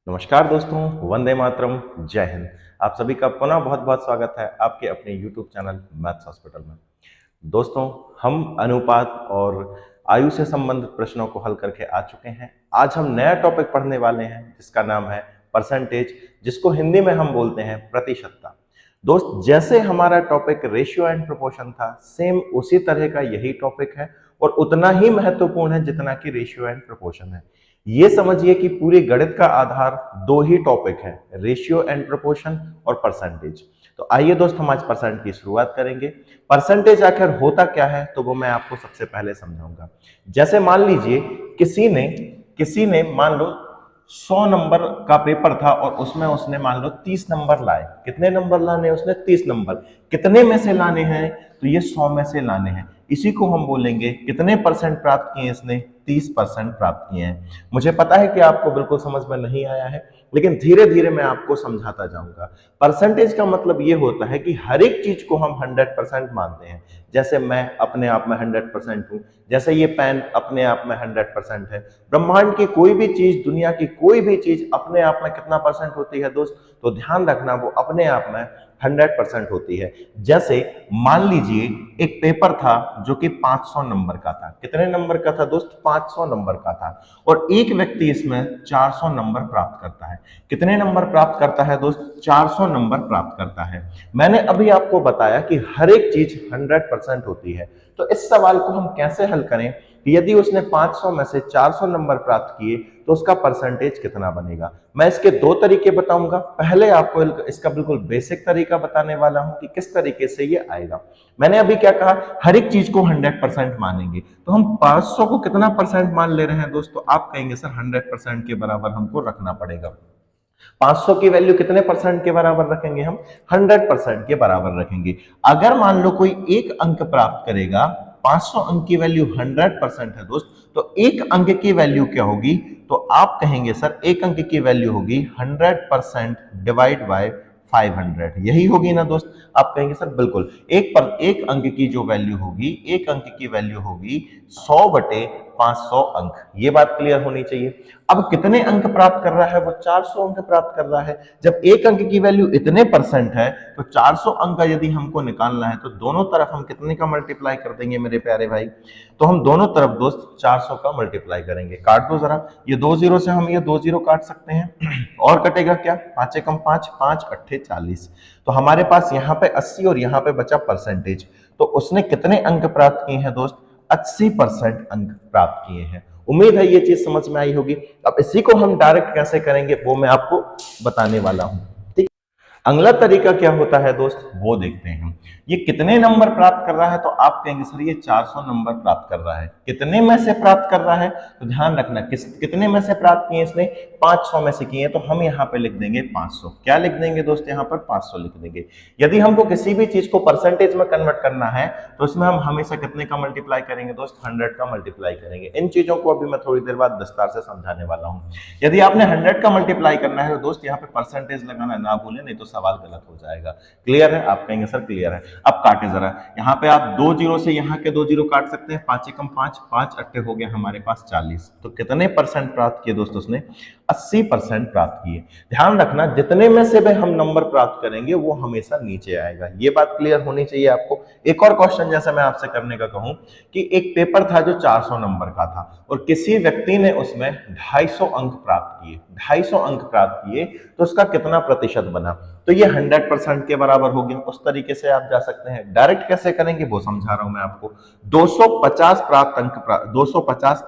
नमस्कार दोस्तों, वंदे मातरम, जय हिंद। आप सभी का पुनः बहुत बहुत स्वागत है आपके अपने YouTube चैनल मैथ्स हॉस्पिटल में। दोस्तों, हम अनुपात और आयु से संबंधित प्रश्नों को हल करके आ चुके हैं। आज हम नया टॉपिक पढ़ने वाले हैं जिसका नाम है परसेंटेज, जिसको हिंदी में हम बोलते हैं प्रतिशतता। दोस्त, जैसे हमारा टॉपिक रेशियो एंड प्रोपोर्शन था, सेम उसी तरह का यही टॉपिक है और उतना ही महत्वपूर्ण है जितना कि रेशियो एंड प्रोपोर्शन है। ये समझिए कि पूरे गणित का आधार दो ही टॉपिक है, रेशियो एंड प्रोपोर्शन और परसेंटेज। तो आइए दोस्त, हम आज परसेंट की शुरुआत करेंगे। परसेंटेज आखिर होता क्या है तो वो मैं आपको सबसे पहले समझाऊंगा। जैसे मान लीजिए किसी ने मान लो 100 नंबर का पेपर था और उसमें उसने मान लो 30 नंबर लाए। कितने नंबर लाने हैं उसने? 30 नंबर। कितने में से लाने हैं? तो ये 100 में से लाने हैं। इसी को हम बोलेंगे कितने परसेंट प्राप्त किए इसने? 30% प्राप्त किए हैं। मुझे पता है कि आपको बिल्कुल समझ में नहीं आया है, लेकिन धीरे धीरे मैं आपको समझाता जाऊंगा। परसेंटेज का मतलब ये होता है कि हर एक चीज को हम 100% मानते हैं। जैसे मैं अपने आप में 100% हूं, जैसे ये पेन अपने आप में 100% है। ब्रह्मांड की कोई भी चीज, दुनिया की कोई भी चीज अपने आप में कितना परसेंट होती है दोस्त? तो ध्यान रखना, वो अपने आप में 100% होती है। जैसे मान लीजिए एक पेपर था जो कि 500 नंबर का था। कितने नंबर का था दोस्त? 500 नंबर का था। और एक व्यक्ति इसमें 400 नंबर प्राप्त करता है। कितने नंबर प्राप्त करता है दोस्त? 400 नंबर प्राप्त करता है। मैंने अभी आपको बताया कि हर एक चीज 100% होती है। तो इस सवाल को हम कैसे हल करें कि यदि उसने 500 में से 400 नंबर प्राप्त किए तो उसका परसेंटेज कितना बनेगा? मैं इसके दो तरीके बताऊंगा। पहले आपको इसका बिल्कुल बेसिक तरीका बताने वाला हूं कि किस तरीके से ये आएगा। मैंने अभी क्या कहा? हर एक चीज को 100% मानेंगे। तो हम 500 को कितना परसेंट मान ले रहे हैं दोस्तों? आप कहेंगे सर 100% के बराबर हमको रखना पड़ेगा। 500 की वैल्यू कितने परसेंट के बराबर रखेंगे हम? 100% के बराबर रखेंगे। अगर मान लो कोई एक अंक प्राप्त करेगा, 500 अंक की वैल्यू 100% है दोस्त, तो एक अंक की वैल्यू क्या होगी? तो आप कहेंगे सर एक अंक की वैल्यू होगी 100% डिवाइड बाय 500। यही होगी ना दोस्त? आप कहेंगे सर बिल्कुल। एक अंक की जो वैल्यू होगी, एक अंक की वैल्यू होगी 100 बटे 500 अंक। ये बात क्लियर होनी चाहिए। अब कितने अंक प्राप्त कर रहा है वो? 400 अंक प्राप्त कर रहा है। जब एक अंक की वैल्यू इतने परसेंट है तो 400 अंक का यदि हमको निकालना है तो दोनों तरफ हम कितने का मल्टीप्लाई कर देंगे मेरे प्यारे भाई? तो हम दोनों तरफ दोस्त 400 का मल्टीप्लाई करेंगे। काट दो जरा, ये दो जीरो से हम ये दो जीरो काट सकते हैं। और कटेगा क्या? 5 कम 5, 5 अट्ठे 40। तो हमारे पास यहाँ पे 80 और यहाँ पे बचा परसेंटेज। तो उसने कितने अंक प्राप्त किए हैं दोस्त? 80% अंक प्राप्त किए हैं। उम्मीद है ये चीज समझ में आई होगी। अब इसी को हम डायरेक्ट कैसे करेंगे वो मैं आपको बताने वाला हूं। ठीक, अगला तरीका क्या होता है दोस्त, वो देखते हैं हम। ये कितने नंबर प्राप्त कर रहा है? तो आप कहेंगे सर ये 400 नंबर प्राप्त कर रहा है। कितने में से प्राप्त कर रहा है? तो ध्यान रखना, कितने में से प्राप्त किए इसने? 500 में से किए। तो हम यहाँ पे लिख देंगे 500। क्या लिख देंगे दोस्त? यहाँ पर 500 लिख देंगे। यदि हमको किसी भी चीज को परसेंटेज में कन्वर्ट करना है तो इसमें हम हमेशा कितने का मल्टीप्लाई करेंगे दोस्त? 100 का मल्टीप्लाई करेंगे। इन चीजों को अभी मैं थोड़ी देर बाद विस्तार से समझाने वाला हूँ। यदि आपने 100 का मल्टीप्लाई करना है तो दोस्त यहाँ पे परसेंटेज लगाना ना भूलें, नहीं तो सवाल गलत हो जाएगा। क्लियर है? आप कहेंगे सर क्लियर है। अब काटे जरा, यहाँ पे आप दो जीरो से यहाँ के दो जीरो काट सकते हैं। 5 कम 5, 5 अट्ठे हो गया हमारे पास 40। तो कितने परसेंट प्राप्त किए दोस्तों उसने? 80% प्राप्त किए। ध्यान रखना, जितने में से भी हम नंबर प्राप्त करेंगे वो हमेशा नीचे आएगा। ये बात क्लियर होनी चाहिए आपको। एक और क्वेश्चन जैसे मैं आपसे करने का कहूं कि एक पेपर था जो 400 नंबर का था और किसी व्यक्ति ने उसमें 250 अंक प्राप्त किए। 250 अंक प्राप्त किए तो उसका कितना प्रतिशत बना? तो ये 100% के बराबर हो गया। उस तरीके से आप जा सकते हैं। डायरेक्ट कैसे करेंगे वो समझा रहा हूं मैं आपको। 250 प्राप्त करता है, 250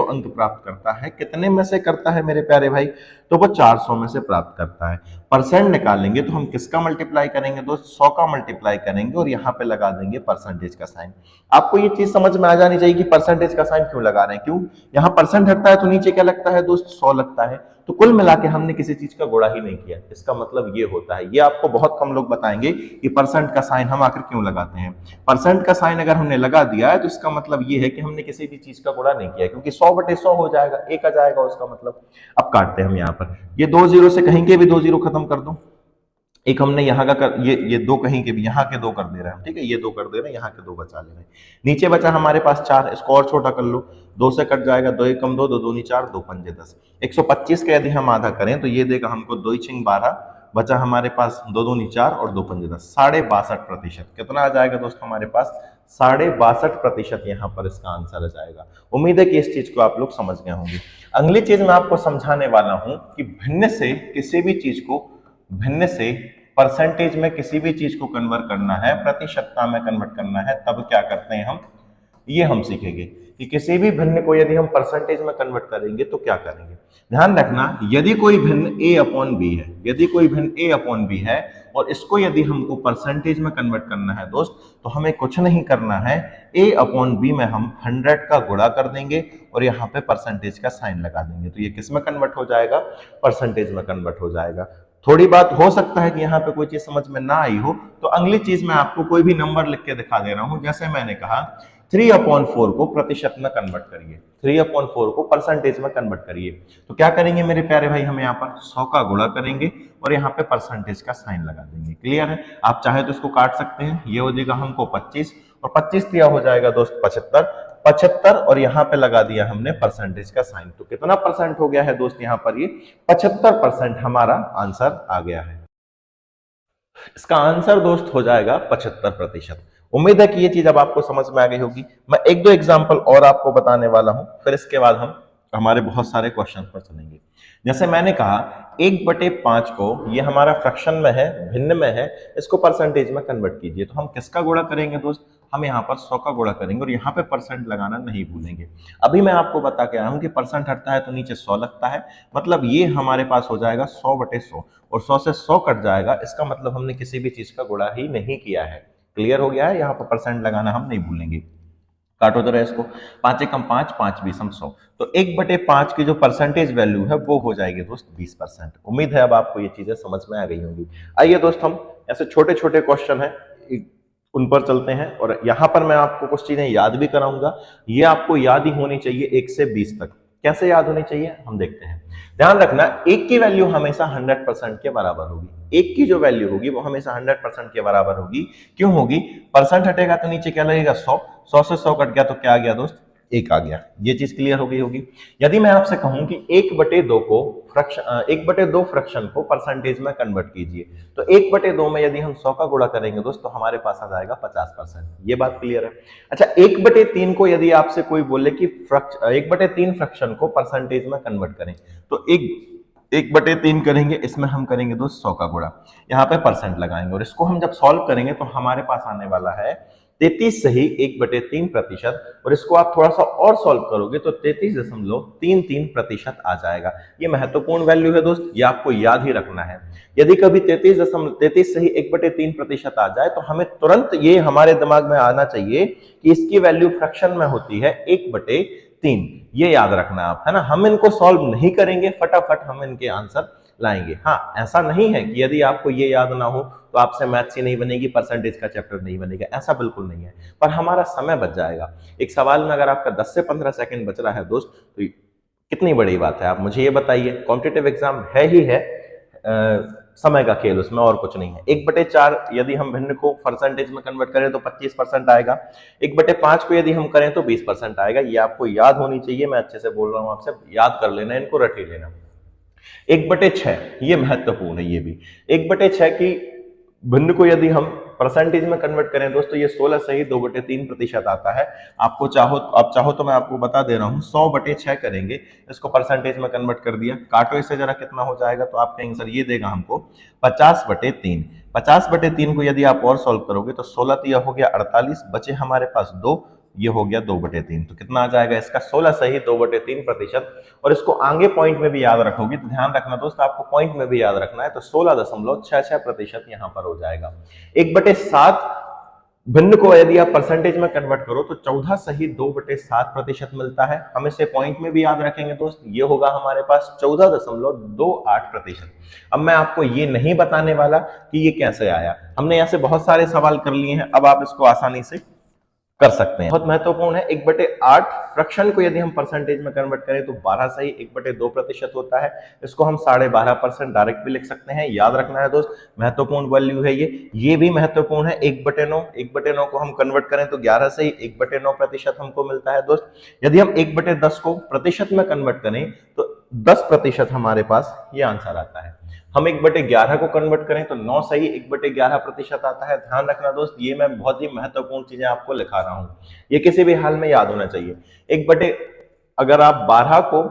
अंक प्राप्त करता है। कितने में से करता है मेरे प्यारे भाई? तो वो 400 में से प्राप्त करता है। परसेंट निकालेंगे तो हम किसका मल्टीप्लाई करेंगे दोस्त? 100 का मल्टीप्लाई करेंगे और यहाँ पे लगा देंगे परसेंटेज का साइन। आपको ये चीज समझ में आ जानी चाहिए कि परसेंटेज का साइन क्यों लगा रहे हैं। क्यों? यहाँ परसेंट हटता है तो नीचे क्या लगता है दोस्त? 100 लगता है। तो कुल मिला के हमने किसी चीज का गुणा ही नहीं किया। इसका मतलब ये होता है। ये आपको बहुत कम लोग बताएंगे कि परसेंट का साइन हम आखिर क्यों लगाते हैं। परसेंट का साइन अगर हमने लगा दिया है तो इसका मतलब ये है कि हमने किसी भी चीज का गुणा नहीं किया, क्योंकि 100 बटे 100 हो जाएगा, एक आ जाएगा उसका मतलब। अब काटते हैं हम यहाँ पर, ये दो जीरो से कहीं के भी दो जीरो खत्म कर दो। एक हमने यहाँ का ये दो कहीं के भी यहाँ के दो कर दे रहे हैं, ठीक है, ये दो कर दे रहे हैं, यहाँ के दो बचा ले रहे हैं। नीचे बचा हमारे पास 4, इसको और छोटा कर लो, 2 से कट जाएगा, 2 एकम 2, 2 दूनी 4, 2 पंजे 10। 125 का यदि हम आधा करें तो ये देगा हमको 2 छिंग 12, बचा हमारे पास 2 दूनी 4 और 2 पंजे 10, 62.5%। कितना आ जाएगा दोस्तों हमारे पास? 62.5% यहाँ पर इसका आंसर आ जाएगा। उम्मीद है कि इस चीज को आप लोग समझ गए होंगे। अगली चीज मैं आपको समझाने वाला हूं कि भिन्न से किसी भी चीज को, भिन्न से परसेंटेज में किसी भी चीज को कन्वर्ट करना है, प्रतिशतता में कन्वर्ट करना है, तब क्या करते हैं हम, ये हम सीखेंगे कि किसी भी भिन्न को यदि हम परसेंटेज में कन्वर्ट करेंगे तो क्या करेंगे। ध्यान रखना, यदि कोई भिन्न a अपॉन बी है, यदि कोई भिन्न a अपॉन बी है और इसको यदि हमको परसेंटेज में कन्वर्ट करना है दोस्त, तो हमें कुछ नहीं करना है, a अपॉन बी में हम 100 का गुणा कर देंगे और यहाँ पे परसेंटेज का साइन लगा देंगे, तो ये किस में कन्वर्ट हो जाएगा? परसेंटेज में कन्वर्ट हो जाएगा। थोड़ी बात हो सकता है कि यहाँ पे कोई चीज समझ में ना आई हो, तो अगली चीज मैं आपको कोई भी नंबर लिख के दिखा दे रहा हूं। जैसे मैंने कहा 3/4 को प्रतिशत में कन्वर्ट करिए, 3/4 को परसेंटेज में कन्वर्ट करिए, तो क्या करेंगे मेरे प्यारे भाई, हम यहाँ पर 100 का गुणा करेंगे और यहाँ पे परसेंटेज का साइन लगा देंगे। क्लियर है? आप चाहे तो इसको काट सकते हैं, ये हो जाएगा हमको 25 और 25 दिया हो जाएगा दोस्त 75 और यहाँ पे लगा दिया हमने परसेंटेज का साइन, तो कितना परसेंट हो गया है दोस्त यहाँ पर? ये 75% हमारा आंसर आ गया है। इसका आंसर दोस्त हो जाएगा 75%। उम्मीद है कि ये चीज अब आपको समझ में आ गई होगी। मैं एक दो एग्जांपल और आपको बताने वाला हूं, फिर इसके बाद हम हमारे बहुत सारे क्वेश्चन पर चलेंगे। जैसे मैंने कहा 1/5 को, ये हमारा फ्रैक्शन में है, भिन्न में है, इसको परसेंटेज में कन्वर्ट कीजिए, तो हम किसका गुणा करेंगे दोस्त? हम यहाँ पर 100 का गुणा करेंगे और यहाँ पे परसेंट लगाना नहीं भूलेंगे। अभी मैं आपको बता के आया हूं कि परसेंट हटता है तो नीचे 100 लगता है, मतलब ये हमारे पास हो जाएगा 100/100 और 100 से 100 कट जाएगा, इसका मतलब हमने किसी भी चीज का गुणा ही नहीं किया है। क्लियर हो गया है? यहाँ पर परसेंट लगाना हम नहीं भूलेंगे। काटो जरा इसको, 5 एकम 5, 5 बीसम 100, तो 1/5 की जो परसेंटेज वैल्यू है वो हो जाएगी दोस्त 20%। उम्मीद है अब आपको ये चीजें समझ में आ गई होंगी। आइए दोस्त, हम ऐसे छोटे छोटे क्वेश्चन है उन पर चलते हैं और यहाँ पर मैं आपको कुछ चीजें याद भी कराऊंगा। ये आपको याद ही होनी चाहिए 1 से 20 तक। कैसे याद होनी चाहिए हम देखते हैं। ध्यान रखना, 1 की वैल्यू हमेशा 100% के बराबर होगी। 1 की जो वैल्यू होगी वो हमेशा 100% के बराबर होगी। क्यों होगी? परसेंट हटेगा तो नीचे क्या लगेगा? 100, 100 से 100 कट गया तो क्या आ गया दोस्त? 1 आ गया। ये चीज क्लियर हो गई होगी। यदि मैं आपसे कहूं कि 1/2 को फ्रैक्शन, 1/2 फ्रैक्शन को परसेंटेज में कन्वर्ट कीजिए, तो 1/2 में यदि हम 100 का गुणा करेंगे दोस्त, तो हमारे पास आ जाएगा 50%। ये बात क्लियर है? अच्छा, 1/3 को यदि आपसे कोई बोले कि 1/3 फ्रैक्शन को परसेंटेज में कन्वर्ट करें, तो 1/3 करेंगे, इसमें हम करेंगे दोस्त 100 का गुणा, यहाँ पे परसेंट लगाएंगे और इसको हम जब सॉल्व करेंगे तो हमारे पास आने वाला है 33 सही 1/3%, और इसको आप थोड़ा सा और सॉल्व करोगे तो 33.33% आ जाएगा। ये महत्वपूर्ण वैल्यू है दोस्त, ये आपको याद ही रखना है। यदि कभी 33 सही 1/3% आ जाए तो हमें तुरंत ये हमारे दिमाग में आना चाहिए कि इसकी वैल्यू फ्रैक्शन में होती है 1/3। ये याद रखना आप, है ना। हम इनको सॉल्व नहीं करेंगे, फटाफट हम इनके आंसर लाएंगे। हाँ, ऐसा नहीं है कि यदि आपको ये याद ना हो तो आपसे मैथ्स ही नहीं बनेगी, परसेंटेज का चैप्टर नहीं बनेगा, ऐसा बिल्कुल नहीं है। पर हमारा समय बच जाएगा। एक सवाल में अगर आपका 10 से 15 सेकंड बच रहा है दोस्त, तो कितनी बड़ी बात है। आप मुझे ये बताइए, कॉम्पिटिटिव एग्जाम है ही है, समय का खेल, उसमें और कुछ नहीं है। 1/4 यदि हम भिन्न को परसेंटेज में कन्वर्ट करें तो 25% आएगा। 1/5 को यदि हम करें तो 20% आएगा। ये आपको याद होनी चाहिए। मैं अच्छे से बोल रहा हूं आपसे, याद कर लेना, इनको रट ही लेना। 1/6 ये महत्वपूर्ण है। ये भी 1/6 की भिन्न को यदि हम परसेंटेज में कन्वर्ट करें दोस्तों, ये 16 सही 2/3% आता है। आपको आप चाहो तो मैं आपको बता दे रहा हूं, 100/6 करेंगे, इसको परसेंटेज में कन्वर्ट कर दिया। काटो इसे जरा, कितना हो जाएगा? तो आपका आंसर ये देगा हमको 50/3। 50/3 को यदि आप और सॉल्व करोगे तो 16 दिया हो गया 48, बचे हमारे पास 2, ये हो गया 2/3। तो कितना आ जाएगा इसका? 16 सही 2/3%। और इसको आगे पॉइंट में भी याद रखोगे तो ध्यान रखना दोस्त, आपको पॉइंट में भी याद रखना है, तो 16.66% यहां पर हो जाएगा। 1/7 भिन्न को यदि आप परसेंटेज में कन्वर्ट करो तो 14 सही 2/7% मिलता है। हम इसे पॉइंट में भी याद रखेंगे दोस्त, ये होगा हमारे पास 14.28%। अब मैं आपको ये नहीं बताने वाला कि ये कैसे आया। हमने ऐसे बहुत सारे सवाल कर लिए हैं, अब आप इसको आसानी से कर सकते हैं। बहुत महत्वपूर्ण है। 1/8 फ्रैक्शन को यदि हम परसेंटेज में कन्वर्ट करें तो 12 सही 1/2% होता है। इसको हम 12.5% डायरेक्ट भी लिख सकते हैं। याद रखना है दोस्त, महत्वपूर्ण वैल्यू है ये भी महत्वपूर्ण है। 1/9 1/9 को हम कन्वर्ट करें तो 11 सही 1/9% हमको मिलता है दोस्त। यदि हम 1/10 को प्रतिशत में कन्वर्ट करें तो 10% हमारे पास ये आंसर आता है। हम 1/11 को कन्वर्ट करें तो 9 सही 1/11% आता है। ध्यान रखना दोस्त, ये मैं बहुत ही महत्वपूर्ण चीजें आपको लिखा रहा हूं, ये किसी भी हाल में याद होना चाहिए। अगर आप 12 को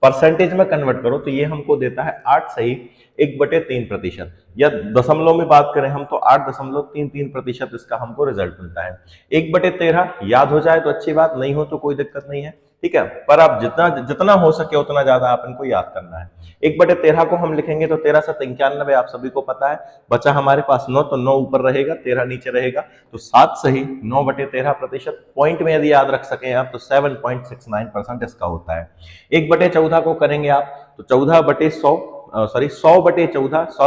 परसेंटेज में कन्वर्ट करो तो ये हमको देता है 8 सही 1/3%, या दशमलव में बात करें हम तो 8.33% इसका हमको रिजल्ट मिलता है। 1/13 याद हो जाए तो अच्छी बात, नहीं हो तो कोई दिक्कत नहीं है, ठीक है, पर आप जितना हो सके उतना ज्यादा आप इनको याद करना है। 1/13 को हम लिखेंगे तो 13 7 91, आप सभी को पता है। बचा हमारे पास 9, तो 9 ऊपर रहेगा 13 नीचे रहेगा, तो 7 सही 9/13%। पॉइंट में यदि याद रख सकें आप तो 7.69% इसका होता है। 1/14 को करेंगे आप तो 100/14 सॉल्व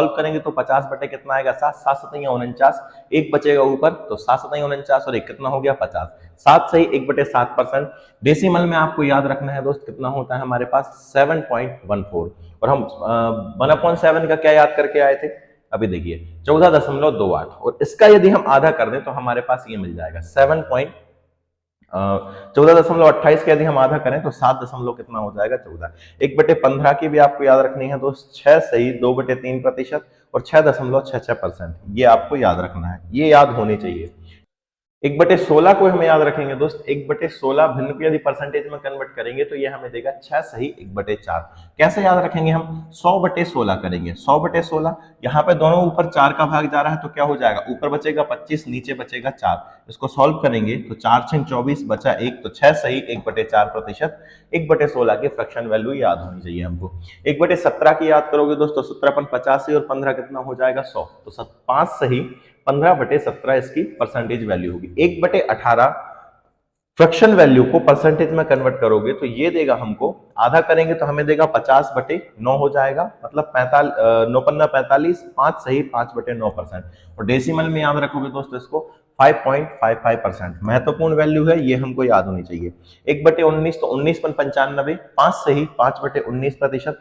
करेंगे तो 50 बटे कितना आएगा 7, 7 7 49, एक बचेगा ऊपर तो 7 7 49 और एक कितना हो गया 50, 7 सही 1/7%। डेसिमल में आपको याद रखना है दोस्त कितना होता है हमारे पास 7.14, और हम 1/7 का क्या याद करके आए थे, अभी देखिए 14.28, और इसका यदि हम आधा कर दें तो हमारे पास ये मिल जाएगा 14.28 के यदि हम आधा करें तो 7 दशमलव कितना हो जाएगा 14। 1/15 की भी आपको याद रखनी है दोस्त, 6 सही 2/3% और 6.66%, ये आपको याद रखना है, ये याद होनी चाहिए। 1/16 को हम याद रखेंगे दोस्त, 1/16 भिन्न को यदि परसेंटेज में कन्वर्ट करेंगे तो ये हमें देगा 6 सही 1/4। कैसे याद रखेंगे हम, 100/16 करेंगे, 100/16 यहाँ पे दोनों ऊपर 4 का भाग जा रहा है तो क्या हो जाएगा, ऊपर बचेगा 25 नीचे बचेगा 4, इसको सॉल्व करेंगे तो 4 6 24 बचा 1, तो 6 सही 1/4%। 1/16 की फ्रैक्शन वैल्यू याद होनी चाहिए हमको। 1/17 की याद करोगे दोस्तों, 17 85 और 15 कितना हो जाएगा 100, तो 5 सही 15/17 इसकी परसेंटेज वैल्यू होगी। 1/18 फ्रैक्शन वैल्यू को परसेंटेज में कन्वर्ट करोगे तो ये देगा हमको, आधा करेंगे तो हमें देगा 50/9 हो जाएगा, मतलब 45, 5 सही 5/9%, और डेसिमल में याद रखोगे दोस्तों इसको 5.55%। महत्वपूर्ण वैल्यू है, ये हमको याद होनी चाहिए। 1/19 तो 19.95, 5 सही 5/19%,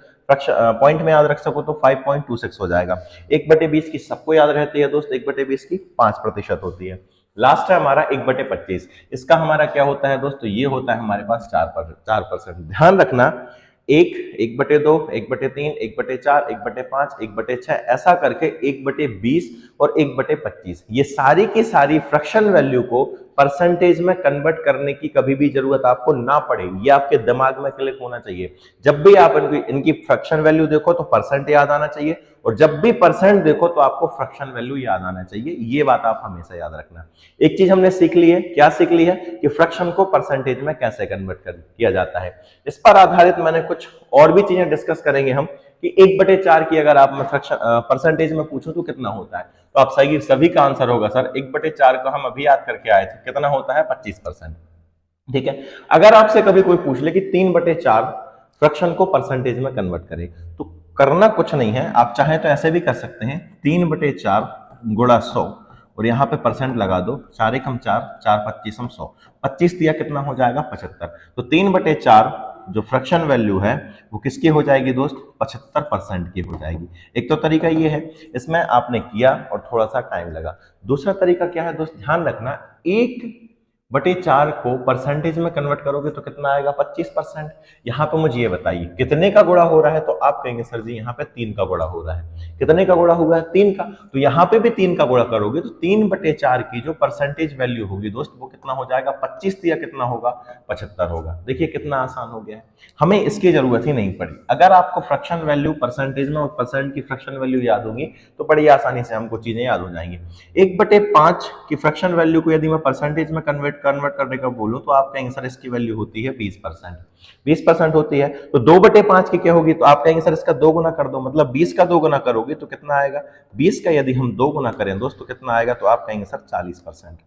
पॉइंट में याद रख सको तो 5.26 हो जाएगा। 1/20 की सबको याद रहती है दोस्त, 1/20 की 5% होती है। लास्ट है हमारा 1/25, इसका हमारा क्या होता है दोस्तों, ये होता है हमारे पास 4%। ध्यान रखना 1, 1/2, 1/3, 1/4, 1/5, 1/6 ऐसा करके 1/20 और 1/25, ये सारी की सारी फ्रैक्शन वैल्यू को परसेंटेज में कन्वर्ट करने की कभी भी जरूरत आपको ना पड़े, ये आपके दिमाग में क्लिक होना चाहिए। जब भी आप इनकी फ्रैक्शन वैल्यू देखो तो परसेंट याद आना चाहिए, और जब भी परसेंट देखो तो आपको फ्रैक्शन वैल्यू याद आना चाहिए, ये बात आप हमेशा याद रखना। एक चीज हमने सीख ली है, क्या सीख ली है, कि फ्रैक्शन को परसेंटेज में कैसे कन्वर्ट किया जाता है। इस पर आधारित मैंने कुछ और भी चीजें डिस्कस करेंगे हम, कि 1/4 की अगर आप फ्रैक्शन परसेंटेज में पूछो तो कितना होता है, तो आप सभी का आंसर होगा सर 1/4 को हम अभी याद करके आए थे, कितना होता है 25%। ठीक है, अगर आपसे कभी कोई पूछ ले कि 3/4 फ्रैक्शन को परसेंटेज में कन्वर्ट करे, तो करना कुछ नहीं है, आप चाहें तो ऐसे भी कर सकते हैं, 3/4 गुणा 100 और यहाँ पे परसेंट लगा दो, 4 1 4, 4 25 100, 25 दिया कितना हो जाएगा 75। तो 3/4 जो फ्रैक्शन वैल्यू है वो किसकी हो जाएगी दोस्त, 75% की हो जाएगी। एक तो तरीका ये है, इसमें आपने किया और थोड़ा सा टाइम लगा। दूसरा तरीका क्या है दोस्त, ध्यान रखना, 1/4 को परसेंटेज में कन्वर्ट करोगे तो कितना आएगा 25%। यहाँ पे मुझे ये बताइए कितने का गुणा हो रहा है, तो आप कहेंगे सर जी यहाँ पे 3 का गुणा हो रहा है। कितने का गुणा हुआ है 3 का, तो यहाँ पे भी 3 का गुणा करोगे तो 3/4 की जो परसेंटेज वैल्यू होगी दोस्त वो कितना हो जाएगा 25 या कितना होगा 75 होगा। देखिए कितना आसान हो गया है, हमें इसकी जरूरत ही नहीं पड़ी। अगर आपको फ्रैक्शन वैल्यू परसेंटेज में और परसेंट की फ्रैक्शन वैल्यू याद होगी तो बड़ी आसानी से हमको चीजें याद हो जाएंगी। 1/5 की फ्रैक्शन वैल्यू को यदि मैं परसेंटेज में कन्वर्ट करने का बोलूं तो आप कहेंगे सर इसकी वैल्यू होती है 20%, 20% होती है। तो 2/5 की क्या होगी, तो आप कहेंगे सर इसका 2 गुना कर दो, मतलब 20 का 2 गुना करोगे तो कितना आएगा, 20 का यदि हम 2 गुना करें दोस्तों कितना आएगा, तो आप कहेंगे सर 40%।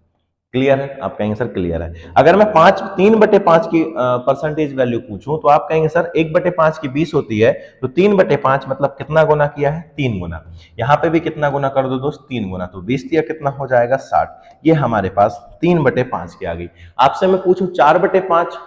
क्लियर है? आप कहेंगे सर क्लियर है। अगर मैं 3/5 की परसेंटेज वैल्यू पूछूं तो आप कहेंगे सर 1/5 की 20 होती है, तो 3/5 मतलब कितना गुना किया है? 3 गुना। यहां पे भी कितना गुना कर दो दोस्त? 3 गुना। तो 20 दिया कितना हो जाएगा? 60। ये हमारे पास 3/5 की आ गई। आपसे मैं पूछूं 4/5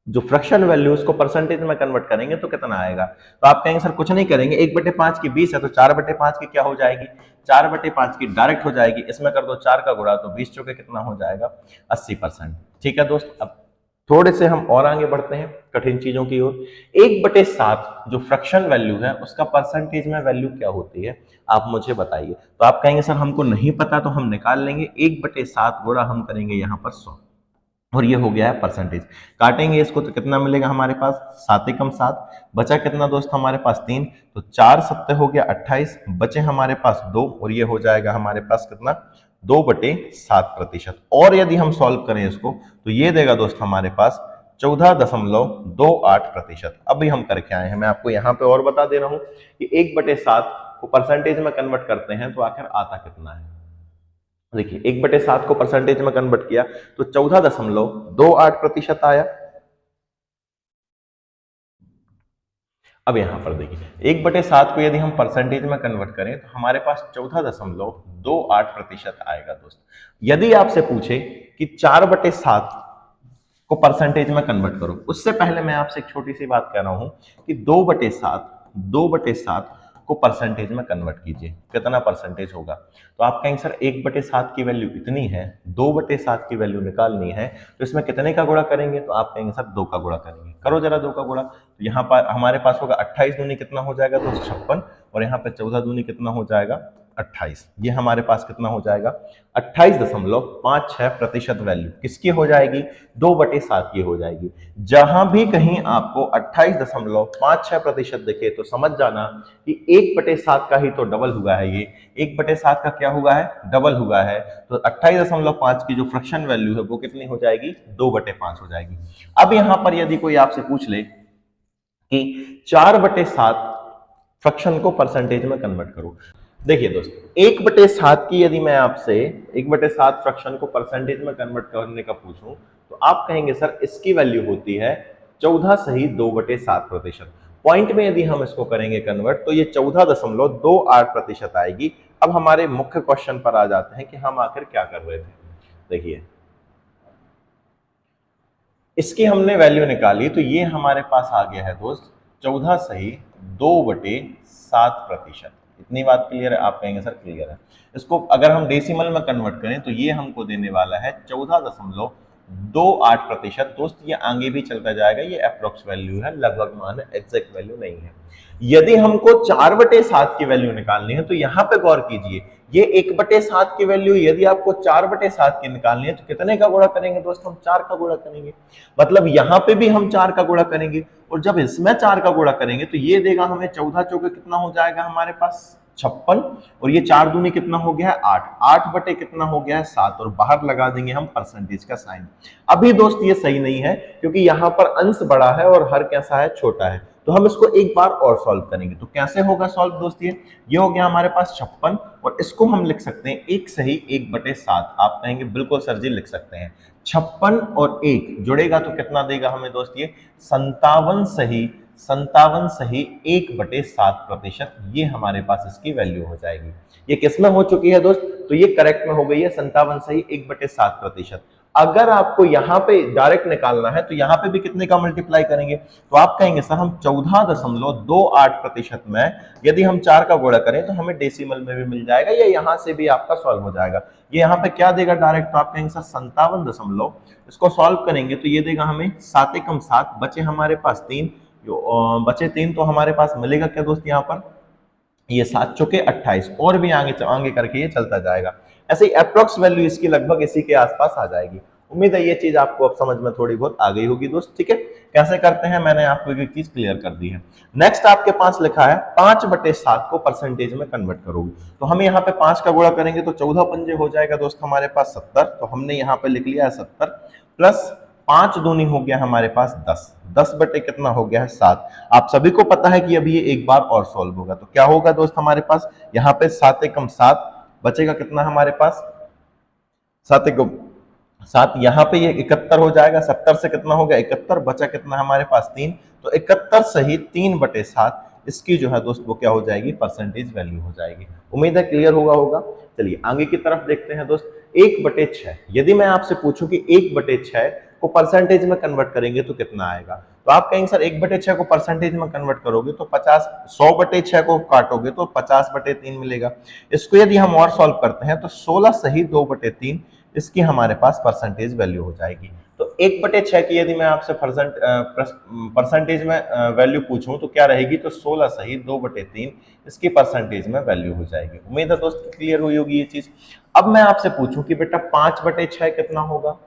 जो फ्रैक्शन वैल्यू उसको परसेंटेज में कन्वर्ट करेंगे तो कितना आएगा? तो आप कहेंगे सर कुछ नहीं करेंगे, 1/5 की 20 है तो 4/5 की क्या हो जाएगी? 4/5 की डायरेक्ट हो जाएगी। इसमें कर दो 4 का गुणा तो 20 चौके कितना हो जाएगा? 80%। ठीक है दोस्त, अब थोड़े से हम और आगे बढ़ते हैं कठिन चीजों की ओर। 1/7 जो फ्रैक्शन वैल्यू है उसका परसेंटेज में वैल्यू क्या होती है? आप मुझे बताइए। तो आप कहेंगे सर हमको नहीं पता, तो हम निकाल लेंगे 1/7 गुणा हम करेंगे यहाँ पर 100 और ये हो गया है परसेंटेज। काटेंगे इसको तो कितना मिलेगा हमारे पास? 7 एकम 7। बचा कितना दोस्त हमारे पास? 3। तो 4 सत्ते हो गया 28, बचे हमारे पास 2 और ये हो जाएगा हमारे पास कितना? 2/7%। और यदि हम सॉल्व करें इसको तो ये देगा दोस्त हमारे पास 14.28%। अभी हम करके आए हैं, मैं आपको यहाँ पे और बता दे रहा हूँ कि 1/7 को परसेंटेज में कन्वर्ट करते हैं तो आखिर आता कितना है। देखिए 1/7 को परसेंटेज में कन्वर्ट किया तो 14.28% आया। अब यहां पर देखिए 1/7 को यदि हम परसेंटेज में कन्वर्ट करें तो हमारे पास 14.28% आएगा दोस्त। यदि आपसे पूछे कि 4/7 को परसेंटेज में कन्वर्ट करो, उससे पहले मैं आपसे एक छोटी सी बात कह रहा हूं कि 2/7 को परसेंटेज में कन्वर्ट कीजिए, कितना परसेंटेज होगा? तो आप कहेंगे सर 1/7 की वैल्यू इतनी है, 2/7 की वैल्यू निकालनी है, तो इसमें कितने का गुणा करेंगे? तो आप कहेंगे सर 2 का गुणा करेंगे। करो जरा 2 का गुणा। तो यहाँ पर हमारे पास होगा 28 दूनी कितना हो जाएगा? तो 56 और यहाँ पे 14 दूनी कितना हो जाएगा? 28। ये हमारे पास कितना हो जाएगा? 28.56% वैल्यू किसकी हो जाएगी? 2/7 की हो जाएगी। जहां भी कहीं आपको 28.56% दिखे तो समझ जाना कि 1/7 का ही तो डबल हुआ है। ये 1/7 का क्या हुआ है? डबल हुआ है। तो 28.5 की जो फ्रैक्शन वैल्यू है वो कितनी हो जाएगी? 2/5 हो जाएगी। अब यहां पर यदि कोई आपसे पूछ ले कि 4/7 फ्रैक्शन को परसेंटेज में कन्वर्ट करो, देखिए दोस्त 1/7 की यदि मैं आपसे 1/7 फ्रैक्शन को परसेंटेज में कन्वर्ट करने का पूछूं तो आप कहेंगे सर इसकी वैल्यू होती है 14 सही 2/7%। पॉइंट में यदि हम इसको करेंगे कन्वर्ट तो ये 14.28% आएगी। अब हमारे मुख्य क्वेश्चन पर आ जाते हैं कि हम आखिर क्या कर रहे थे। देखिए इसकी हमने वैल्यू निकाली तो ये हमारे पास आ गया है दोस्त 14 सही 2/7%। इतनी बात क्लियर है? आप कहेंगे सर क्लियर है। इसको अगर हम डेसिमल में कन्वर्ट करें तो ये हमको देने वाला है 14.28%। दोस्त ये आगे भी चलता जाएगा, ये अप्रोक्स वैल्यू है, लगभग मान है, एग्जैक्ट वैल्यू नहीं है। यदि हमको 4/7 की वैल्यू निकालनी है तो यहां पे गौर कीजिए, ये 1/7 की वैल्यू यदि आपको 4/7 की निकालनी है तो कितने का गुणा करेंगे दोस्त? हम 4 का गुणा करेंगे। मतलब यहां पे भी हम 4 का गुणा करेंगे और जब इसमें 4 का गुणा करेंगे तो ये देगा हमें 14 चौके कितना हो जाएगा हमारे पास? 56 और ये 4 दूनी कितना हो गया है? 8। 8 बटे कितना हो गया है? 7 और बाहर लगा देंगे हम परसेंटेज का साइन। अभी दोस्त ये सही नहीं है क्योंकि यहां पर अंश बड़ा है और हर कैसा है? छोटा है। तो हम इसको एक बार और सॉल्व करेंगे। तो कैसे होगा सॉल्व दोस्त? ये हो गया हमारे पास 56 और इसको हम लिख सकते हैं 1 सही 1/7। आप कहेंगे बिल्कुल सर जी लिख सकते हैं। 56 और 1 जुड़ेगा तो कितना देगा हमें दोस्त? ये 57 सही 1/7%। ये हमारे पास इसकी वैल्यू हो जाएगी। ये किस में हो चुकी है दोस्त? तो ये करेक्ट में हो गई है 57 सही 1/7%। अगर आपको यहां पे डायरेक्ट निकालना है तो यहां पे भी कितने का मल्टीप्लाई करेंगे? तो आप कहेंगे सर हम 14.28% में यदि हम 4 का गुणा करें तो हमें डेसिमल में भी मिल जाएगा या यहां से भी आपका सॉल्व हो जाएगा। ये यहां पे क्या देगा डायरेक्ट? तो आप कहेंगे सर 57 इसको सॉल्व करेंगे तो ये देगा हमें 7 एकम 7, बचे हमारे पास 3, जो बचे 3 तो हमारे पास मिलेगा क्या दोस्त? यहाँ पर ये 7 चौके 28 और भी आगे आगे करके ये चलता जाएगा। ऐसे ही अप्रोक्स वैल्यू इसकी लगभग इसी के आसपास आ जाएगी। उम्मीद है ये चीज आपको अब समझ में थोड़ी बहुत आ गई होगी दोस्त। ठीक है, कैसे करते हैं मैंने आपको एक चीज क्लियर कर दी है। नेक्स्ट आपके पास लिखा है 5/7 को परसेंटेज में कन्वर्ट करोगे तो हम यहाँ पे 5 का गुणा करेंगे तो 14 पंजे हो जाएगा दोस्त हमारे पास 70। तो हमने यहाँ पे लिख लिया है 70 प्लस 5 दूनी हो गया हमारे पास 10। 10 बटे कितना हो गया है? 7। आप सभी को पता है कि अभी ये एक बार और सॉल्व होगा तो क्या होगा दोस्त हमारे पास? यहाँ पे 7 एकम 7 बचेगा कितना हमारे पास? 7 एकम साथ यहाँ पे ये 71 हो जाएगा, 70 से कितना हो गया 71, बचा कितना हमारे पास 3, तो 71 सही 3/7 इसकी जो है दोस्त वो क्या हो जाएगी, परसेंटेज वैल्यू हो जाएगी। उम्मीद है क्लियर होगा। चलिए आगे की तरफ देखते हैं दोस्त। 1/6 यदि मैं आपसे पूछूं कि 1/6 को परसेंटेज में कन्वर्ट करेंगे तो कितना आएगा, तो आप कहेंगे सर 1/6 को परसेंटेज में कन्वर्ट करोगे तो 50, 100/6 को काटोगे तो 50/3 मिलेगा। इसको यदि हम और सॉल्व करते हैं तो 16 सही 2/3 इसकी हमारे पास परसेंटेज वैल्यू हो जाएगी। तो 1/6 की यदि मैं आपसे परसेंटेज में वैल्यू पूछूं तो क्या रहेगी, तो 16 सही 2/3 इसकी परसेंटेज में वैल्यू हो जाएगी। उम्मीद है दोस्त क्लियर हुई होगी ये चीज। अब मैं आपसे पूछूं कि बेटा 5/6 कितना होगा,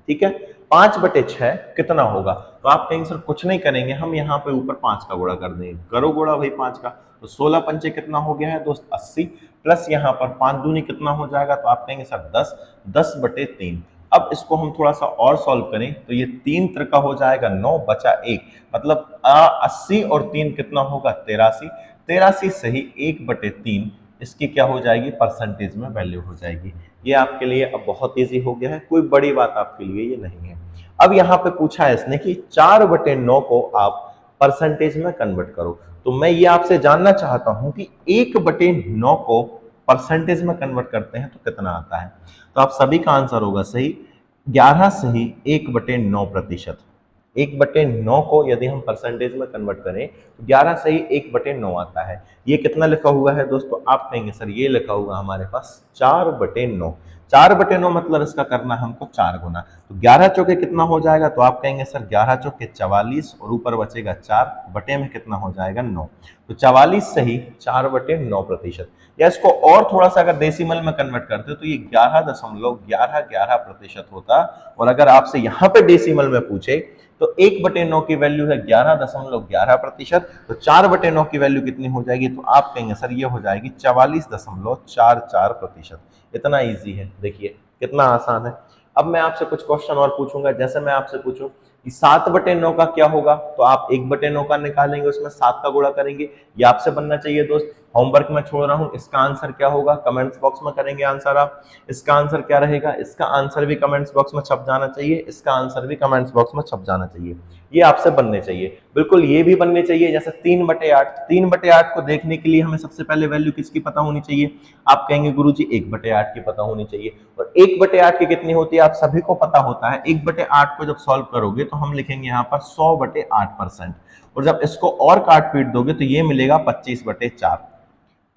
ठीक है, 5/6 कितना होगा, तो आप कहेंगे सर कुछ नहीं करेंगे, हम यहाँ पे ऊपर 5 का गुणा कर देंगे। करो गुणा भाई 5 का, तो 16 पंचे कितना हो गया है दोस्त 80, प्लस यहाँ पर 5 दूनी कितना हो जाएगा, तो आप कहेंगे सर 10, 10/3। अब इसको हम थोड़ा सा और सॉल्व करें तो ये 3 त्रिका हो जाएगा 9, बचा 1, मतलब 80 और 3 कितना होगा 83, 83 सही 1/3 इसकी क्या हो जाएगी, परसेंटेज में वैल्यू हो जाएगी। ये आपके लिए अब बहुत इजी हो गया है, कोई बड़ी बात आपके लिए ये नहीं है। अब यहाँ पे पूछा है इसने कि 4/9 को आप परसेंटेज में कन्वर्ट करो, तो मैं ये आपसे जानना चाहता हूं कि 1/9 को परसेंटेज में कन्वर्ट करते हैं तो कितना आता है। तो आप सभी का आंसर होगा सही 11 सही 1/9%। 1/9 को यदि हम परसेंटेज में कन्वर्ट करें तो 11 सही 1/9 आता है। ये कितना लिखा हुआ है दोस्तों, आप कहेंगे सर ये लिखा हुआ हमारे पास 4/9। 4/9 मतलब इसका करना हमको 4 गुना, तो 11 चौके कितना हो जाएगा, तो आप कहेंगे सर 11 चौके 44 और ऊपर बचेगा 4, बटे में कितना हो जाएगा 9, तो 44 सही 4/9%। या इसको और थोड़ा सा अगर डेसिमल में कन्वर्ट करते हो तो ये 11.1111% होता। और अगर आपसे यहाँ पे डेसिमल में पूछे तो 1/9 की वैल्यू है 11.11%, तो 4/9 की वैल्यू कितनी हो जाएगी, तो आप कहेंगे सर ये हो जाएगी 44.44%। इतना इजी है, देखिए कितना आसान है। अब मैं आपसे कुछ क्वेश्चन और पूछूंगा, जैसे मैं आपसे पूछूं कि 7/9 का क्या होगा, तो आप 1/9 का निकालेंगे, उसमें 7 का गुणा करेंगे। ये आपसे बनना चाहिए दोस्त, होमवर्क में छोड़ रहा हूं। इसका आंसर क्या होगा कमेंट्स बॉक्स में करेंगे आंसर आप। इसका आंसर क्या रहेगा, इसका आंसर भी कमेंट्स बॉक्स में छप जाना चाहिए, इसका आंसर भी कमेंट्स बॉक्स में छप जाना चाहिए। ये आपसे बनने चाहिए, बिल्कुल ये भी बनने चाहिए। जैसे 3/8, 3/8 को देखने के लिए हमें सबसे पहले वैल्यू किसकी पता होनी चाहिए, आप कहेंगे गुरुजी 1/8 की पता होनी चाहिए। और 1/8 की कितनी होती है आप सभी को पता होता है। 1/8 को जब सॉल्व करोगे तो हम लिखेंगे यहाँ पर 100/8%, और जब इसको और काट पीट दोगे तो ये मिलेगा 25/4,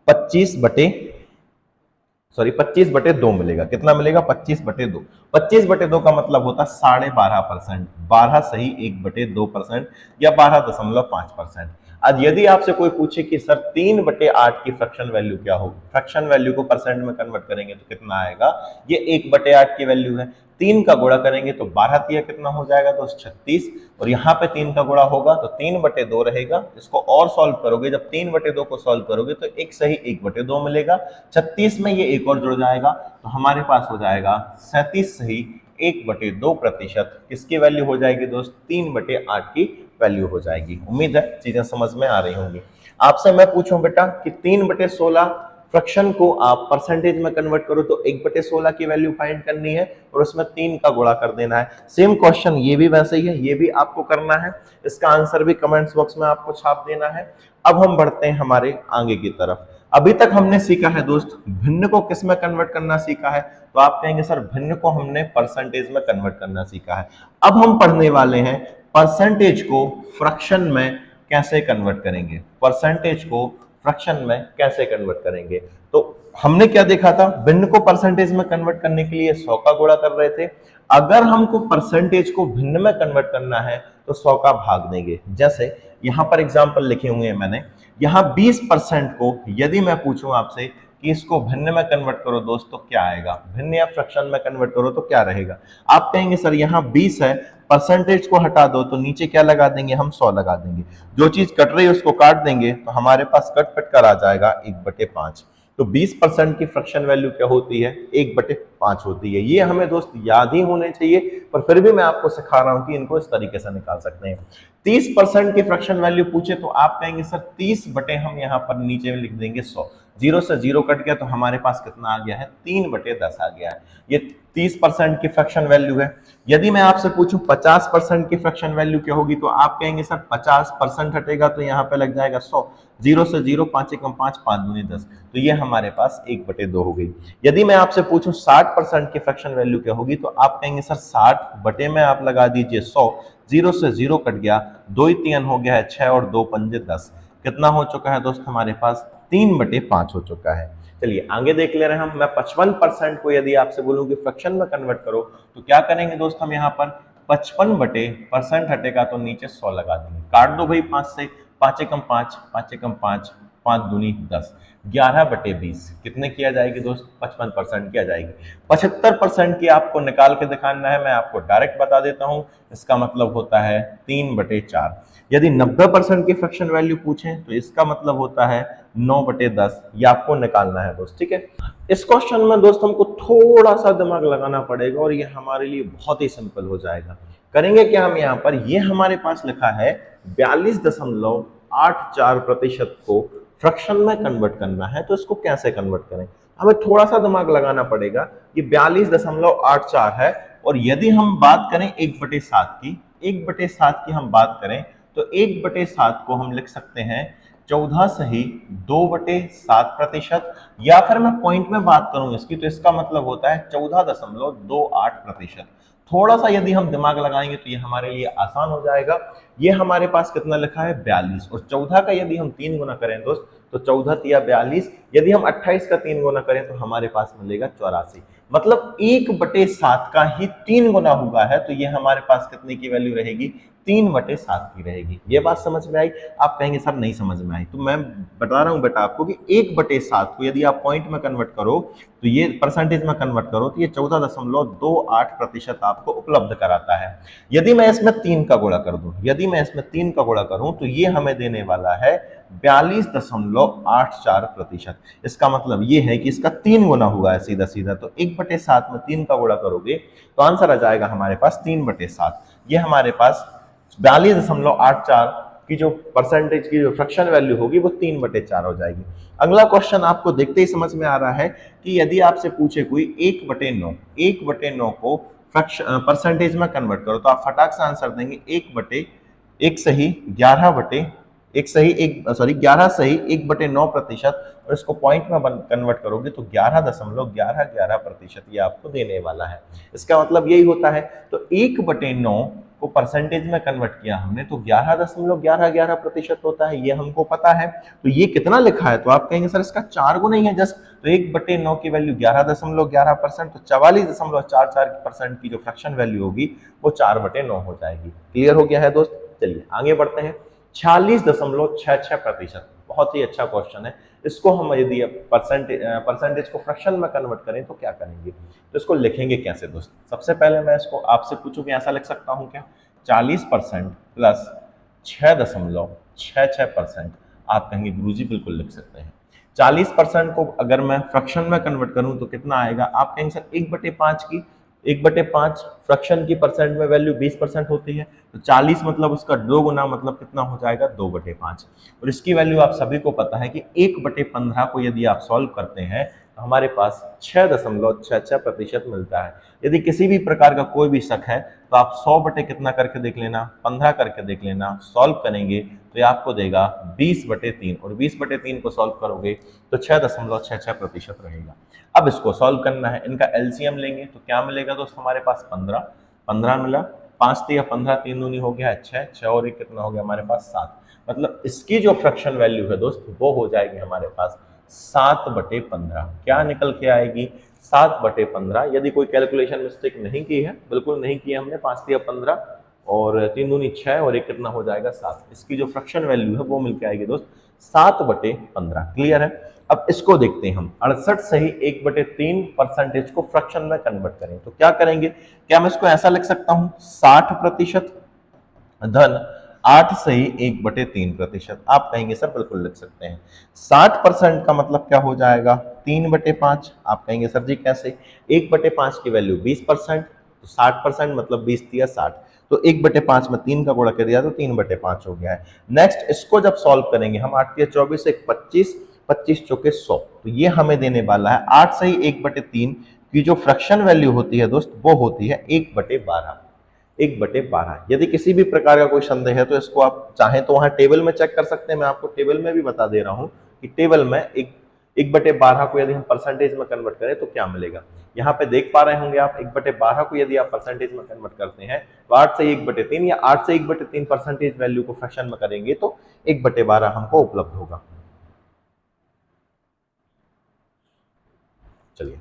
25/2 मिलेगा। कितना मिलेगा 25/2। 25/2 का मतलब होता 12.5%, 12 सही 1/2% या 12.5%। आज यदि आपसे कोई पूछे कि सर 3/8 की फ्रैक्शन वैल्यू क्या होगी, फ्रैक्शन वैल्यू को परसेंट में कन्वर्ट करेंगे तो कितना आएगा, ये 1/8 की वैल्यू है। 3 का गुणा करेंगे तो 12 कितना हो जाएगा तो 36, और यहाँ पे 3 का गुणा होगा तो 3/2 रहेगा। इसको और सॉल्व करोगे, जब 3/2 को सॉल्व करोगे तो एक सही 1/2 मिलेगा। 36 में ये एक और जुड़ जाएगा तो हमारे पास हो जाएगा 37 सही 1/2%। किसकी वैल्यू हो जाएगी दोस्त, 3/8 की वैल्यू हो जाएगी। उम्मीद है चीजें समझ में आ रही होंगी। आपसे मैं पूछूं बेटा कि 3/16 फ्रैक्शन को आप परसेंटेज में कन्वर्ट करो तो 1/16 की वैल्यू फाइंड करनी है और उसमें 3 का गुणा कर देना है। सेम क्वेश्चन ये भी वैसे ही है, ये भी आपको करना है। इसका आंसर भी कमेंट्स बॉक्स में आपको छाप देना है। अब हम बढ़ते हैं हमारे आगे की तरफ। अभी तक हमने सीखा है दोस्त भिन्न को किस में कन्वर्ट करना सीखा है, तो आप कहेंगे सर भिन्न को हमने परसेंटेज में कन्वर्ट करना सीखा है। अब हम पढ़ने वाले हैं परसेंटेज को फ्रैक्शन में कैसे कन्वर्ट करेंगे, परसेंटेज को फ्रैक्शन में कैसे कन्वर्ट करेंगे। तो हमने क्या देखा था, भिन्न को परसेंटेज में कन्वर्ट करने के लिए 100 का गुणा कर रहे थे। अगर हमको परसेंटेज को भिन्न में कन्वर्ट करना है तो 100 का भाग देंगे। जैसे यहां पर एग्जांपल लिखे हुए हैं मैंने, यहां 20% को यदि मैं पूछूं आपसे कि इसको भिन्न में कन्वर्ट करो दोस्तों क्या आएगा, भिन्न या फ्रैक्शन में कन्वर्ट करो तो क्या रहेगा, आप कहेंगे सर यहाँ 20 है, परसेंटेज को हटा दो तो नीचे क्या लगा देंगे, हम 100 लगा देंगे। जो चीज कट रही है उसको काट देंगे तो हमारे पास कट पिट कर आ जाएगा 1/5। तो 20% की फ्रैक्शन वैल्यू क्या होती है, 1/5 होती है। ये हमें दोस्त याद ही होने चाहिए, पर फिर भी मैं आपको सिखा रहा हूं कि इनको इस तरीके से निकाल सकते हैं। 30% की फ्रैक्शन वैल्यू पूछे तो आप कहेंगे सर 30 बटे हम यहाँ पर नीचे में लिख देंगे 100, 0 से 0 कट गया तो हमारे पास कितना आ गया है 3/10 आ गया है। ये 30% की फ्रैक्शन वैल्यू है। यदि मैं आपसे पूछूं 50% की फ्रैक्शन वैल्यू क्या होगी तो आप कहेंगे सर 50% हटेगा तो यहाँ पे लग जाएगा 100, 0 से 0, 5 एकम 5, 5 दूनी 10, तो ये हमारे पास 1/2 हो गई। यदि मैं आपसे पूछूं 60% की फ्रैक्शन वैल्यू क्या होगी तो आप कहेंगे सर 60 बटे में आप लगा दीजिए 100, 0 से 0 कट गया, 2 ही 3 हो गया है 6 और 2 पंजे 10, कितना हो चुका है दोस्त हमारे पास 3/5 हो चुका है। चलिए आगे देख ले रहे हैं हम। मैं 55% को यदि आपसे बोलूं कि फ्रैक्शन में कन्वर्ट करो तो क्या करेंगे दोस्त, हम यहाँ पर 55% हटेगा तो नीचे 100 लगा देंगे, काट दो भाई 5 से, 5 एकम 5, 5 एकम 5, 5 दूनी 10, 11/20 कितने किया जाएगी दोस्त, 55% किया जाएगी। 75% की आपको निकाल के दिखाना है, मैं आपको डायरेक्ट बता देता हूं, इसका मतलब होता है 3/4। यदि 90% की फ्रैक्शन वैल्यू पूछें तो इसका मतलब होता है 9/10, ये आपको निकालना है दोस्त, ठीक है। इस क्वेश्चन में दोस्त हमको थोड़ा सा दिमाग लगाना पड़ेगा और ये हमारे लिए बहुत ही सिंपल हो जाएगा। करेंगे क्या हम यहाँ पर, ये हमारे पास लिखा है 42.84% को फ्रैक्शन में कन्वर्ट करना है, तो इसको कैसे कन्वर्ट करें, हमें थोड़ा सा दिमाग लगाना पड़ेगा। ये 42.84 है और यदि हम बात करें 1/7 की, 1/7 की हम बात करें तो 1/7 को हम लिख सकते हैं 14 सही 2/7%, या फिर मैं पॉइंट में बात करूं इसकी तो इसका मतलब होता है 14.28%। थोड़ा सा यदि हम दिमाग लगाएंगे तो ये हमारे लिए आसान हो जाएगा। ये हमारे पास कितना लिखा है 42, और 14 का यदि हम 3 गुना करें दोस्त तो 14 तिया 42, यदि हम 28 का 3 गुना करें तो हमारे पास मिलेगा 84, मतलब 1/7 का ही 3 गुना हुआ है, तो ये हमारे पास कितने की वैल्यू रहेगी, 3/7 की रहेगी। ये बात समझ में आई? आप कहेंगे सर नहीं समझ में आई, तो मैं बता रहा हूं बेटा आपको कि 1/7 को यदि आप पॉइंट में कन्वर्ट करो तो ये परसेंटेज में कन्वर्ट करो तो ये 14.28% आपको उपलब्ध कराता है। यदि मैं इसमें 3 का गुणा कर दूं, यदि मैं इसमें 3 का गुणा करूं तो ये हमें देने वाला है 42.84%। इसका मतलब ये है कि इसका 3 गुना हुआ है सीधा सीधा, तो 1/7 में 3 का गुणा करोगे तो आंसर आ जाएगा हमारे पास 3/7। ये हमारे पास 42.84 की जो परसेंटेज की जो फ्रैक्शन वैल्यू होगी वो 3/4 हो जाएगी। अगला क्वेश्चन आपको देखते ही समझ में आ रहा है कि यदि आपसे पूछे कोई 1/9, 1/9 को फ्रैक्शन परसेंटेज में कन्वर्ट करो तो आप फटाक से आंसर देंगे 1 सही 11 सही 1/9%, और इसको पॉइंट में कन्वर्ट करोगे तो 11.11% ये आपको देने वाला है। इसका मतलब यही होता है, तो 1/9 को परसेंटेज में कन्वर्ट किया हमने तो 11.11% होता है, ये हमको पता है। तो ये कितना लिखा है, तो आप कहेंगे सर इसका 4 गुना ही है जस्ट, तो 1/9 की वैल्यू 11.11%, तो 44.44% की जो फ्रैक्शन वैल्यू होगी वो 4/9 हो जाएगी। क्लियर हो गया है दोस्त? चलिए आगे बढ़ते हैं। 46.66%, बहुत ही अच्छा क्वेश्चन है। इसको हम यदि परसेंटेज को फ्रैक्शन में कन्वर्ट करें तो क्या करेंगे, तो इसको लिखेंगे कैसे दोस्त। सबसे पहले मैं इसको आपसे पूछूं कि ऐसा लिख सकता हूं क्या, 40% प्लस 6.66%। आप कहेंगे गुरुजी बिल्कुल लिख सकते हैं। 40% को अगर मैं फ्रैक्शन में कन्वर्ट करूं तो कितना आएगा, आप कहेंगे सर 1/5 की, 1/5 फ्रैक्शन की परसेंट में वैल्यू 20% होती है, तो 40 मतलब उसका 2 गुना, मतलब कितना हो जाएगा 2/5। और इसकी वैल्यू आप सभी को पता है कि 1/15 को यदि आप सॉल्व करते हैं तो हमारे पास 6.66% मिलता है। यदि किसी भी प्रकार का कोई भी शक है तो आप 100 बटे कितना करके देख लेना, 15 करके देख लेना, सॉल्व करेंगे तो ये आपको देगा 20/3, और 20/3 को सॉल्व करोगे तो 6.66% रहेगा। अब इसको सॉल्व करना है, इनका एलसीएम लेंगे तो क्या मिलेगा दोस्त, हमारे पास 15 मिला, 5 तिया 15, 3 दूनी हो गया 6, 6 और 1 कितना हो गया हमारे पास 7, मतलब इसकी जो फ्रैक्शन वैल्यू है दोस्त वो हो जाएगी हमारे पास 7/15। क्या निकल के आएगी, 7/15। यदि कोई कैलकुलेशन मिस्टेक नहीं की है, बिल्कुल नहीं की है हमने, 5 तिया 15 और 3 दूनी 6 और 1 कितना हो जाएगा 7, इसकी जो फ्रैक्शन वैल्यू है वो मिल के आएगी दोस्त 7/15। क्लियर है? अब इसको देखते हैं हम, 68 सही 1/3% को फ्रैक्शन में कन्वर्ट करें तो क्या करेंगे, क्या मैं इसको ऐसा लिख सकता हूं 60% धन 8 सही 1/3%। आप कहेंगे सर बिल्कुल लिख सकते हैं। 60% का मतलब क्या हो जाएगा 3/5। आप कहेंगे सर जी कैसे, 1/5 की वैल्यू 20%, तो 60% मतलब 20 तिया 60, तो 1/5 में 3 का गुणा कर दिया तो 3/5 हो गया है। नेक्स्ट इसको जब सॉल्व करेंगे हम, 8 के 24 1 25, 25 चौके 100, तो ये हमें देने वाला है 8 से ही 1/3 की जो फ्रैक्शन वैल्यू होती है दोस्त वो होती है 1/12। 1/12। यदि किसी भी प्रकार का कोई संदेह है तो इसको आप चाहें तो वहां टेबल में चेक कर सकते हैं। मैं आपको टेबल में भी बता दे रहा हूं कि टेबल में 1/12 को यदि हम परसेंटेज में कन्वर्ट करें तो क्या मिलेगा। यहाँ पे देख पा रहे होंगे आप, 1/12 को यदि आप परसेंटेज में कन्वर्ट करते हैं तो 8 से 1/3 या 8 से 1/3 परसेंटेज वैल्यू को फ्रैक्शन में करेंगे तो 1/12 हमको उपलब्ध होगा। चलिए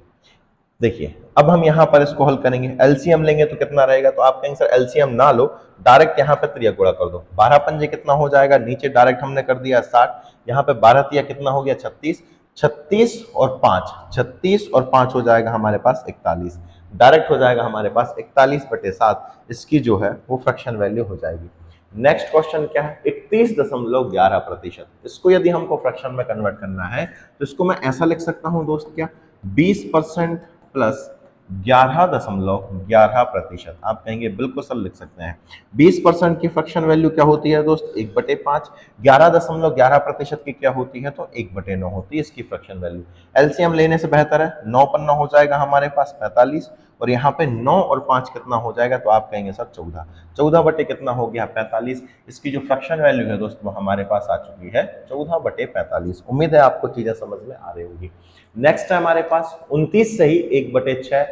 देखिए, अब हम यहाँ पर इसको हल करेंगे, एलसीएम लेंगे तो कितना रहेगा। तो आप कहेंगे सर एलसीएम ना लो, डायरेक्ट यहाँ पे त्रिया गुणा कर दो। 12 पंजे कितना हो जाएगा, नीचे डायरेक्ट हमने कर दिया 60, यहाँ पे 12 तिया कितना हो गया 36, 36 और 5, 36 और 5 हो जाएगा हमारे पास 41, डायरेक्ट हो जाएगा हमारे पास 41/7, इसकी जो है वो फ्रैक्शन वैल्यू हो जाएगी। नेक्स्ट क्वेश्चन क्या है, 31.11%। इसको यदि हमको फ्रैक्शन में कन्वर्ट करना है तो इसको मैं ऐसा लिख सकता हूं दोस्त, क्या 20% प्लस 11.11%। आप कहेंगे बिल्कुल सर लिख सकते हैं। 20% की फ्रैक्शन वैल्यू क्या होती है दोस्त, 1/5। 11.11% की क्या होती है तो 1/9 होती है इसकी फ्रैक्शन वैल्यू। एलसीएम लेने से बेहतर है, 9 पन्ना हो जाएगा हमारे पास 45, और यहाँ पे 9 और 5 कितना हो जाएगा तो आप कहेंगे सर 14। 14 बटे कितना हो गया 45, इसकी जो फ्रैक्शन वैल्यू है दोस्त वो हमारे पास आ चुकी है 14/45। उम्मीद है आपको चीजें समझ में आ रही होगी। नेक्स्ट है हमारे पास 29 से ही 1/6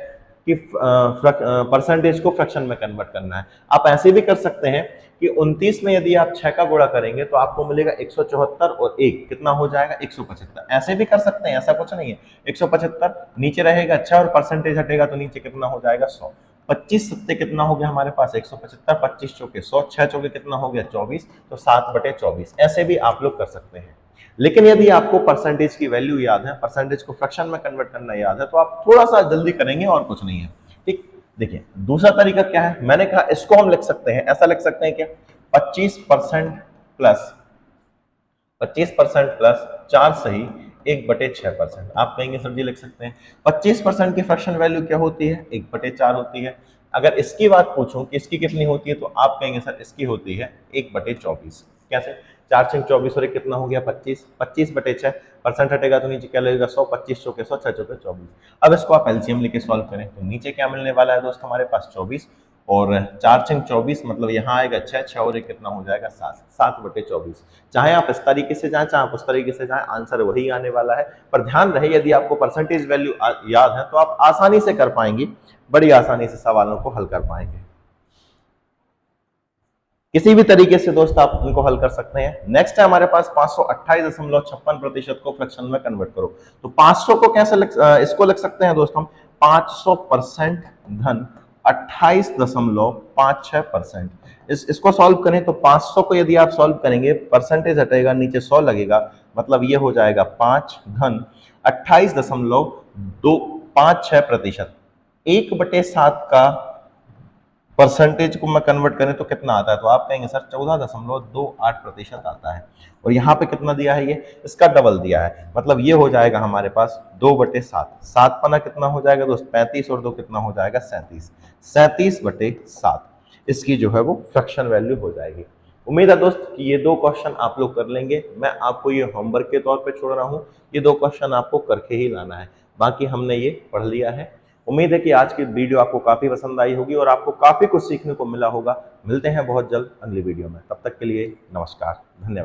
की परसेंटेज को फ्रैक्शन में कन्वर्ट करना है। आप ऐसे भी कर सकते हैं कि 29 में यदि आप 6 का गुणा करेंगे तो आपको मिलेगा 174 और 1 कितना हो जाएगा 175। ऐसे भी कर सकते हैं, ऐसा कुछ नहीं है। 175 नीचे रहेगा 6 और परसेंटेज हटेगा तो नीचे कितना हो जाएगा 100। 25 सत्ते कितना हो गया हमारे पास 175, 25 चौके 100, 6 चौके कितना हो गया 24, तो 7/24। ऐसे भी आप लोग कर सकते हैं। लेकिन यदि आपको परसेंटेज की वैल्यू याद है, परसेंटेज को फ्रैक्शन में कन्वर्ट करना याद है, तो आप थोड़ा सा जल्दी करेंगे और कुछ नहीं है। ठीक, देखिए दूसरा तरीका क्या है, मैंने कहा इसको हम लिख सकते हैं, ऐसा लिख सकते हैं क्या 25% प्लस 4 सही 1/6%। आप कहेंगे सर जी लिख सकते हैं 25% की फ्रैक्शन वैल्यू क्या होती है 1/4 होती है। अगर इसकी बात पूछूं कि इसकी कितनी होती है तो आप कहेंगे सर इसकी होती है 1/24। कैसे, 4 6 24 और 1 कितना हो गया 25, 25/6 परसेंट हटेगा तो नीचे क्या लगेगा 100, 25 चौके 100, 6 चौके 24। अब इसको आप एलसीएम लेके सॉल्व करें तो नीचे क्या मिलने वाला है दोस्त हमारे पास 24, और 4 6 24 मतलब यहाँ आएगा 6, 6 और 1 कितना हो जाएगा 7, 7/24। चाहे आप इस तरीके से जाएं चाहे आप उस तरीके से जाएं, आंसर वही आने वाला है। पर ध्यान रहे यदि आपको परसेंटेज वैल्यू याद है तो आप आसानी से कर पाएंगे, बड़ी आसानी से सवालों को हल कर पाएंगे। किसी भी तरीके से दोस्त आप उनको हल कर सकते हैं। नेक्स्ट है हमारे पास 528.56% को फ्रैक्शन में कन्वर्ट करो। तो 500 को कैसे इसको लिख सकते हैं दोस्त हम 500% धन 28.56%। इसको सॉल्व करें तो 500 को यदि आप सॉल्व करेंगे, परसेंटेज हटेगा नीचे 100 लगेगा, मतलब ये हो जाएगा 5 धन 28.256%। 1/7 का परसेंटेज को मैं कन्वर्ट करें तो कितना आता है तो आप कहेंगे सर 14.28% आता है। और यहाँ पे कितना दिया है, ये इसका डबल दिया है, मतलब ये हो जाएगा हमारे पास 2/7। 7 पना कितना हो जाएगा दोस्त 35 और 2 कितना हो जाएगा 37, 37/7 इसकी जो है वो फ्रैक्शन वैल्यू हो जाएगी। उम्मीद है दोस्त कि ये 2 क्वेश्चन आप लोग कर लेंगे। मैं आपको ये होमवर्क के तौर पे छोड़ रहा हूँ, ये 2 क्वेश्चन आपको करके ही लाना है, बाकी हमने ये पढ़ लिया है। उम्मीद है कि आज की वीडियो आपको काफी पसंद आई होगी और आपको काफी कुछ सीखने को मिला होगा। मिलते हैं बहुत जल्द अगली वीडियो में, तब तक के लिए नमस्कार, धन्यवाद।